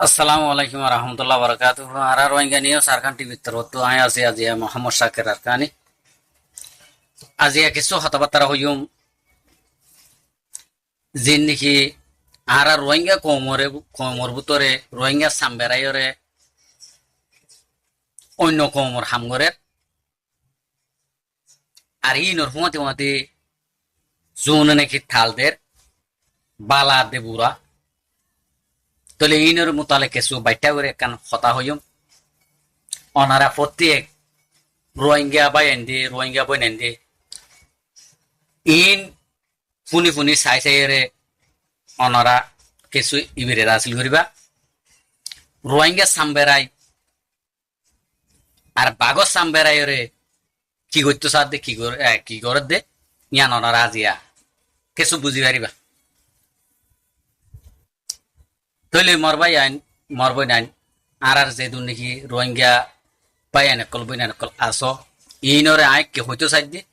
আসসালামু আলাইকুম রহমতুল্লাহ বরকাত আর রোহিঙ্গা নিয়ে সারখান টিভির তরফ তো আয় আছে আজি মোহাম্মদ শাকির আরকানি আজি কিছু হতাবার্তা হইম যে নাকি আর রোহিঙ্গা কমর ভিতরে রোহিঙ্গা সাম্বেরাইরে অন্য কমর হামগরের আর ই নরফুমাতি মাতি জুন নাকি থালদের বালা দেবুরা তলে ইনের মোতালে কিছু বাইটা করে কান হতা হইম অনারা প্রত্যেক রোহিঙ্গা বাইন ইন ফুনি ফুনি চাই চাইরে অনারা কিছু ইবিরে হাসিল করিবা রোহিঙ্গা সাম্বেরাই আর বাগজ সাম্বেরাইরে কি করতে সার দে কি করে দে ইয়ান অনারা আজিয়া কিছু বুঝি পারিবা তৈলে মরবাই আইন আর যেহেতু নাকি রোহিঙ্গা পাই এনেকল বই এনেকল আস ইনরে আই কে হইতো চাই দিয়ে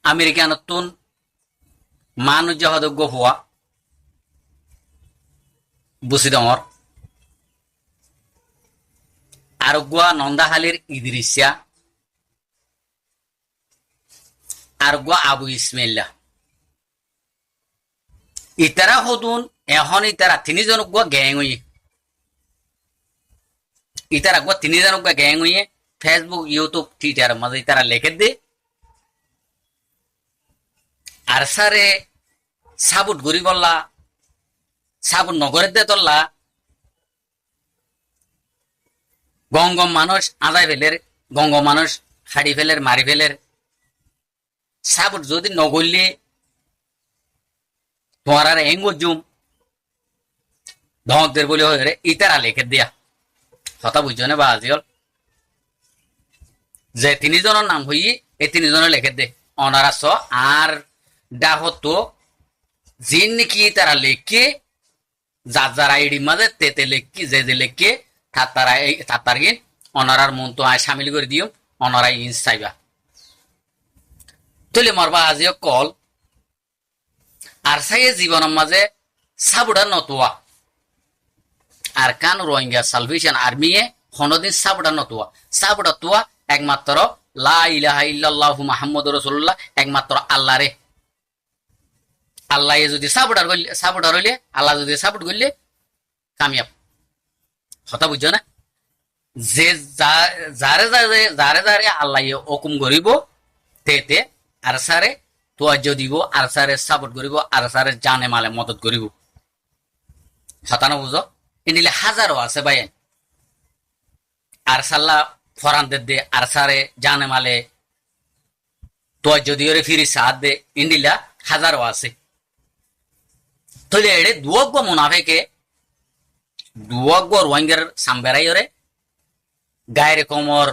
আমেরিকানতুন মানুষ যাহযোগ্য হওয়া বুঝি ডর আরগুয়া নন্দাহালির ইদরিসা আরগুয়া আবু ইসমাইল্লা ইতারা হতুন এখন ইতারা তিনিজন গুয়া গ্যাং হইয়ে ইতারা গুয়া তিনিজন গুয়া গ্যাং হইয়ে ফেসবুক ইউটিউব টুইটার মাঝে ইতারা লেখে দে আর সারে সাবুট গরি বললা সাবুট নগরের দে তল্লা গঙ্গম মানুষ আদায় ফেলের গঙ্গম মানুষ হাড়ি ফেলের মারি ফেলের সাবুট যদি নগরলে তোমার আর এঙ্গুজুম ধমকদের বলে হয়ে ইতারা লেখে দিয়া কথা বুঝছো না বা আজিল যে তিনিজনের নাম হই এই তিনিজনের লেখে দে অনারা স আর ডাহত জিন নাকি তারা লেখে যার আইডি মাঝে তেতে লেখি যে লেখে তার গিন অনারার মন তো আয় সামিল করে দিও অনারাই ইন্স চাইবা তুলে মরবা আজিও কল আর সাইয়ে জীবনের মাঝে সাবুডা নতুয়া আর কান রোহিঙ্গা সালভেশন আর্মিয়ে কোনদিন সাবুডা নতুয়া সাবুডা তুয়া একমাত্র লা ইলাহা ইল্লাল্লাহু মুহাম্মাদুর রাসূলুল্লাহ একমাত্র আল্লাহ রে আল্লাহ যদি সাবুডার হইলে আল্লাহ যদি সাবুট করলে কামিয়াব কথা বুঝছো না যে যারে যারে আল্লাহ হুকুম করিব তেতে আর সারে তোয়াজ্য দিব আর সারে সাপোর্ট করিব আর সারে জানে মালে মদত করিব হতানো বুঝো এনিলে হাজারো আছে ভাই আর সাল্লা ফরানদের দে আর সারে জানে মালে তোয়াজ্য দিয়ে ফিরি সাথ দে ইন্ডিলা হাজারো আছে তলে এড়ে দুয়জ্ঞ মুনাফেকে দুয়জ্ঞ রোহিঙ্গার সাম্বেরাইরে গায়ের কমর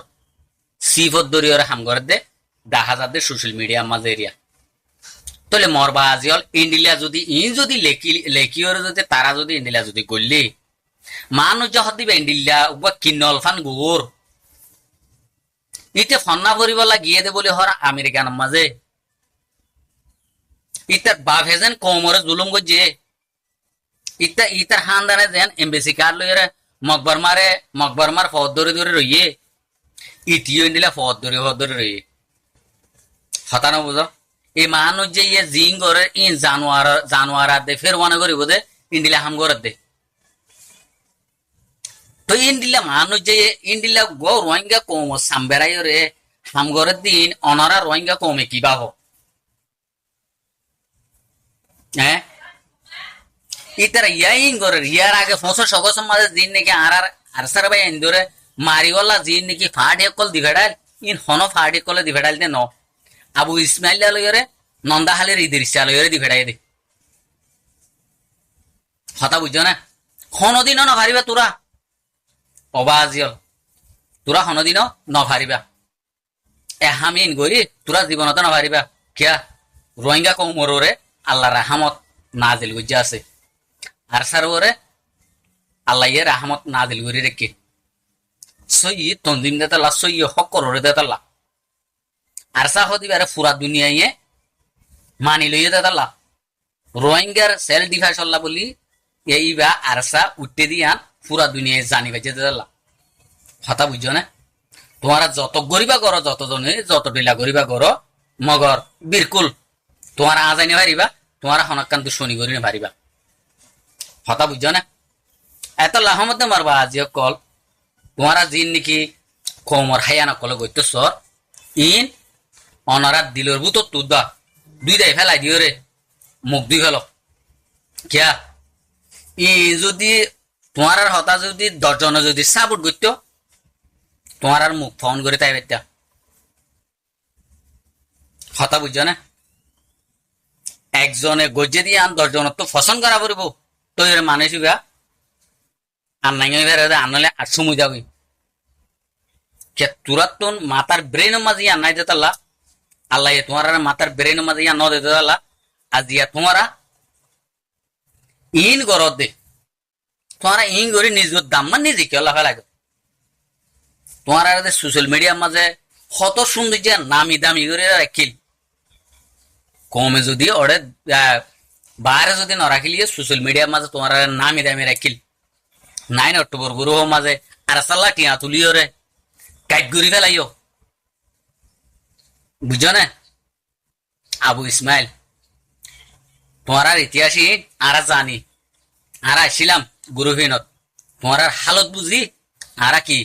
সিফত দরিয়রে হামগর দে দেখা যাদের সোশ্যাল মিডিয়া মাঝে এরিয়া তলে মরবা আজিল ইন্ডিলা যদি লেখিওরে যদি তারা যদি ইন্ডিলা যদি করলি মানুষ যখন দিবে ইন্ডিলা কিন্নল ফান গোর ইতে ফন্না করিবলা গিয়ে দে বলে হর আমেরিকান মাঝে ইতার বাপ হেজেন কোমরে জুলুম গজে ইতার হানদানে যেন এমবেসি কার্ড লইরে মকবর মার ফদ ধরে রইয়ে ইতিও ইন্ডিলা ফদ ধরে রইয়ে হতানো বুঝো এই মানুষ যে ইয়ে জিং করে ইন জানোয়ার দে ফের মনে করিব দে ইন্ডিলা হাম করে দে তো ইন্ডিলা মানুষ যে ইন্ডিলা গো রোহিঙ্গা কম সাম্বেরাই রে হাম করে দিন অনারা রোহিঙ্গা কমে কিবা হোক হ্যাঁ ইতারা ইয়াইন করে ইয়ার আগে ফসল সগস মাঝে দিন নাকি আর সার ভাই ইন ধরে মারিওয়ালা জিন নাকি ফাট একল দিভেড়াল ইন হন ফাট একলে দিভেড়াল দে ন আবু ইসমাইল লইরে নন্দাহালের ইদরিসা লইরে দি ভেড়াই দে কথা বুঝছো না কোনদিনও নভারিবা তোরা অবাজিয়ল তোরা কোনদিনও নভারিবা এহামিন গই তোরা জীবনত নভারিবা কিয়া রোহিঙ্গা কমরে আল্লাহ রাহমত নাজিল গুজা আছে আর সারওরে আল্লাহ এর রাহমত নাজিল করি রেখে সই তন্দিম দেতাল্লা সই হক করে দেতাল্লা আর সাহ দিবারে পুরা দুনিয়ায় মানি লইয়ে দাদাল্লা রোহিঙ্গার সেল ডিফেন্স হল্লা বলি এইবা আরসা উঠতে দিয়ান পুরা দুনিয়ায় জানি বাজে দিলা কথা বুঝছো না তোমারা যত গরিবা করো যতজনে যত ডিলা গরিবা করো মগর বিরকুল তোমার আজানি পারিবা তোমার হনকান দুশ্মনী করি না পারিবা কথা বুঝছো না এত লাহমতে মারবা আজি কল তোমারা জিন নাকি কমর হাইয়ানা কলে গইতে সর ইন অনারা দিলর বুতো তুদা দুই দাই ফেলাই দিও রে মুখ দুই ফেলো কিয়া ই যদি তোমার হতা যদি 10 জনে যদি সাপোর্ট করতো তোমার আর মুখ ফোন করে তাই বেটা কথা বুঝছো না একজনে গজ্জে দিয়ে আন 10 জনের তো ফসন করা পড়ব তো এর মানে শিবা আর নাই আনলে আর সময় যাবি কে তুরাতন মাতার ব্রেন মাঝে ইয়া নাই দেতাল্লা আল্লাহ তোমার মাতার ব্রেন মাঝে ইয়া ন দেতাল্লা আজ ইয়া তোমারা ইন গরদ দে তোমারা ইন করে নিজ দাম না নিজে কেউ লাফা লাগে তোমার সোশ্যাল মিডিয়ার মাঝে কত সুন্দর যে নামি দামি করে রাখিল কমে যদি ওরে বাইরে যদি ন রাখিলিয়ে সোশ্যাল মিডিয়ার মাঝে তোমার নামি দামি রাখিল 9 অক্টোবর গুরু মাঝে আর সাল্লা টিয়া তুলিও রে কাইট ঘুরি ফেলাইও বুঝছো না আবু ইসমাইল তোমার ইতিহাসই আর জানি আর আসছিলাম গুরুহীনত তোমার হালত বুঝি আর কি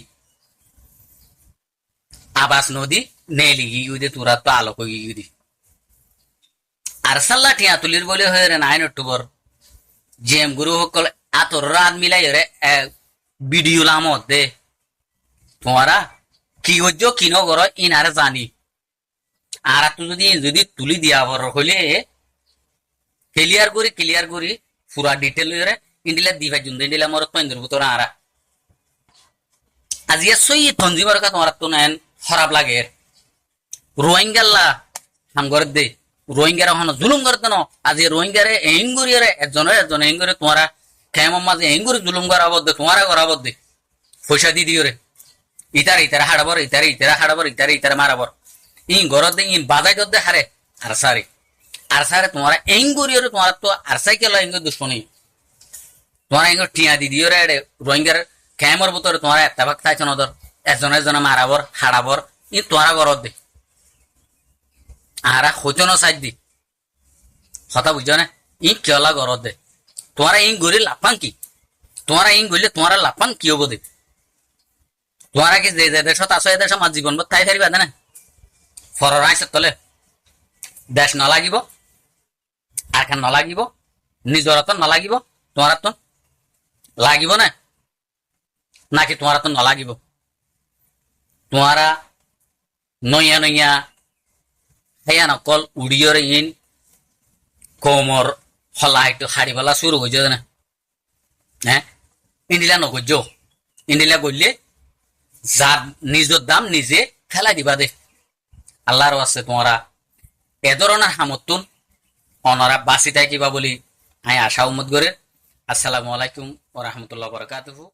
আবাস নদী নেলি গিয়ে তোরা তো আলোক গিয়ে দি আর সাল্লা টিয়া তুলির বলে হয়ে রে 9 অক্টোবর জেম গুরু সকল আতর রাত মিলাই রে ভিডিও লামত দে তোমারা কি হজ্জ কি নগর ইনারে জানি আর তো যদি তুলি দিয়া বড় হইলে ক্লিয়ার করি পুরা ডিটেল রে ইন্ডিলা দিবা জুন ইন্ডিলা মর পেন্দ্র ভিতর আরা আজিয়া সই তঞ্জিমার কা তোমার তো নেন খারাপ লাগে রোহিঙ্গাল্লা হাম করে দে রোহিঙ্গার হন জুলুম করতে ন আজি রোহিঙ্গারে এঙ্গুরিয়ারে একজন এঙ্গুরি তোমারা খেমম মাঝে এঙ্গুরি জুলুম করা বদ্দে তোমারা করা বদ্দে পয়সা দি দিও রে ইতারা হাড়াবর ইতারা মারাবর ইন গরদ দে ইন বাজাই দে হারে আর সারে তোমারা এঙ্গুরিয়ারে তোমার তো আর সাইকেল এঙ্গুর দুশ্মনী তোমার এঙ্গুর টিয়া দি দিও রে রোহিঙ্গার খেমর ভিতরে তোমার একটা ভাগ থাকছে নদর একজনে মারাবর হাড়াবর ই তোরা গরদ দে আর হইতো না সাইড দি কথা বুঝছো না ই কেলা গরদ দে তোমারা ইন গরি লাপাং কি তোমারা ইন গইলে তোমারা লাপাং কি হবো দে তোমারা কি যে দেশত আছো এই দেশ আমার জীবন তাই ফেরিবা না ফরর আইসে তলে দেশ নালাগিব আর খান নালাগিব নিজর তো নালাগিব তোমার তো লাগিব না নাকি তোমার তো নালাগিব তোমারা নইয়া হেয়া নকল উড়িয়রে ইন কোমর হলা একটু হাড়ি বলা শুরু হয়ে যাবে না হ্যাঁ ইন্ডিলা নগজ ইন্ডিলা করলে যার নিজের দাম নিজে ফেলাই দিবা দে আল্লাহর আছে তোমরা এ ধরনের হামতুন অনরা বাঁচি থাকিবা বলি আমি আশা উম্মত করে আসসালামু আলাইকুম ওয়া রাহমাতুল্লাহি ওয়া বারাকাতুহু।